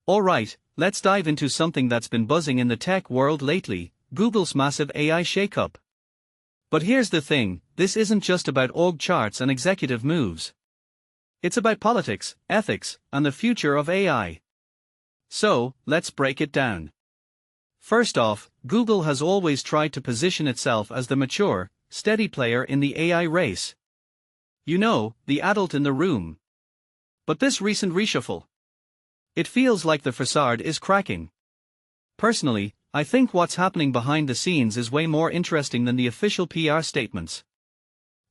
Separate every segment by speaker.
Speaker 1: Alright, let's dive into something that's been buzzing in the tech world lately: Google's massive AI shakeup. But here's the thing, this isn't just about org charts and executive moves. It's about politics, ethics, and the future of AI. So, let's break it down. First off, Google has always tried to position itself as the mature, steady player in the AI race. You know, the adult in the room. But this recent reshuffle, it feels like the facade is cracking. Personally, I think what's happening behind the scenes is way more interesting than the official PR statements.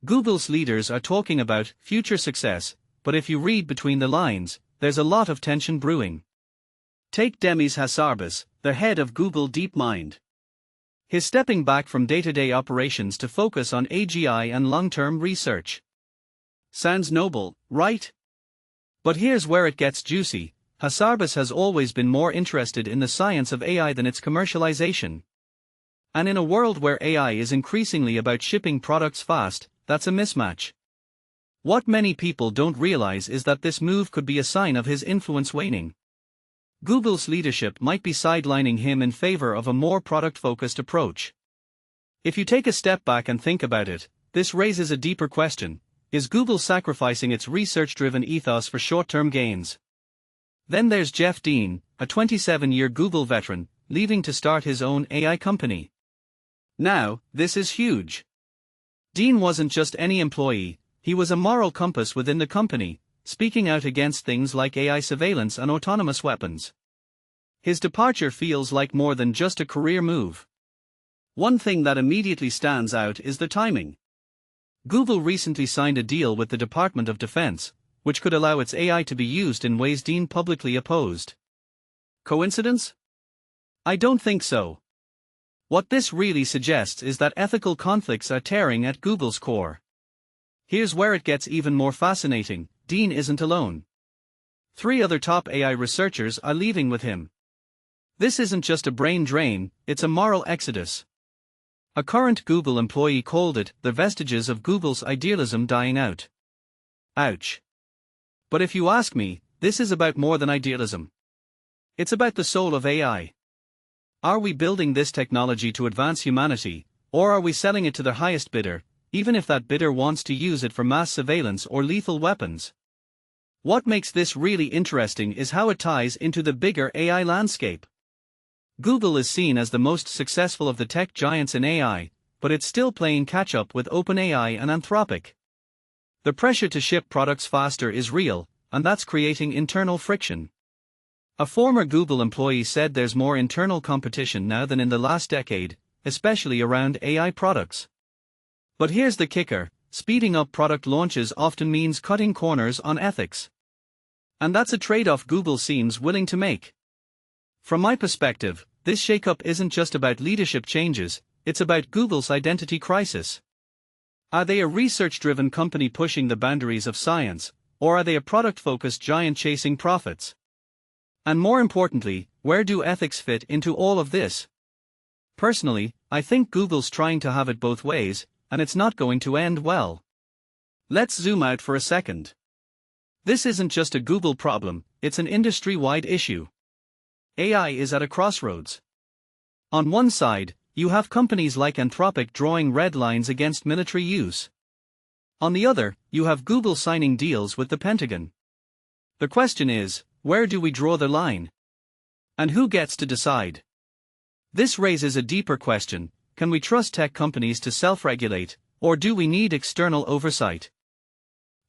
Speaker 1: Google's leaders are talking about future success, but if you read between the lines, there's a lot of tension brewing. Take Demis Hassabis, the head of Google DeepMind. He's stepping back from day-to-day operations to focus on AGI and long-term research. Sounds noble, right? But here's where it gets juicy. Hassabis has always been more interested in the science of AI than its commercialization. And in a world where AI is increasingly about shipping products fast, that's a mismatch. What many people don't realize is that this move could be a sign of his influence waning. Google's leadership might be sidelining him in favor of a more product-focused approach. If you take a step back and think about it, this raises a deeper question: is Google sacrificing its research-driven ethos for short-term gains? Then there's Jeff Dean, a 27-year Google veteran, leaving to start his own AI company. Now, this is huge. Dean wasn't just any employee, he was a moral compass within the company, speaking out against things like AI surveillance and autonomous weapons. His departure feels like more than just a career move. One thing that immediately stands out is the timing. Google recently signed a deal with the Department of Defense, which could allow its AI to be used in ways Dean publicly opposed. Coincidence? I don't think so. What this really suggests is that ethical conflicts are tearing at Google's core. Here's where it gets even more fascinating: Dean isn't alone. 3 other top AI researchers are leaving with him. This isn't just a brain drain, it's a moral exodus. A current Google employee called it the vestiges of Google's idealism dying out. Ouch. But if you ask me, this is about more than idealism. It's about the soul of AI. Are we building this technology to advance humanity, or are we selling it to the highest bidder, even if that bidder wants to use it for mass surveillance or lethal weapons? What makes this really interesting is how it ties into the bigger AI landscape. Google is seen as the most successful of the tech giants in AI, but it's still playing catch-up with OpenAI and Anthropic. The pressure to ship products faster is real, and that's creating internal friction. A former Google employee said there's more internal competition now than in the last decade, especially around AI products. But here's the kicker: speeding up product launches often means cutting corners on ethics. And that's a trade-off Google seems willing to make. From my perspective, this shakeup isn't just about leadership changes, it's about Google's identity crisis. Are they a research-driven company pushing the boundaries of science, or are they a product-focused giant chasing profits? And more importantly, where do ethics fit into all of this? Personally, I think Google's trying to have it both ways, and it's not going to end well. Let's zoom out for a second. This isn't just a Google problem, it's an industry-wide issue. AI is at a crossroads. On one side, you have companies like Anthropic drawing red lines against military use. On the other, you have Google signing deals with the Pentagon. The question is, where do we draw the line? And who gets to decide? This raises a deeper question: can we trust tech companies to self-regulate, or do we need external oversight?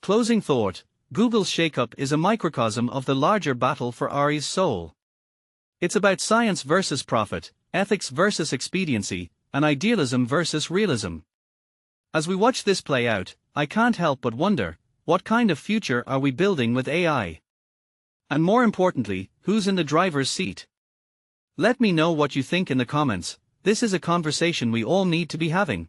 Speaker 1: Closing thought: Google's shakeup is a microcosm of the larger battle for AI's soul. It's about science versus profit, ethics versus expediency, and idealism versus realism. As we watch this play out, I can't help but wonder, what kind of future are we building with AI? And more importantly, who's in the driver's seat? Let me know what you think in the comments. This is a conversation we all need to be having.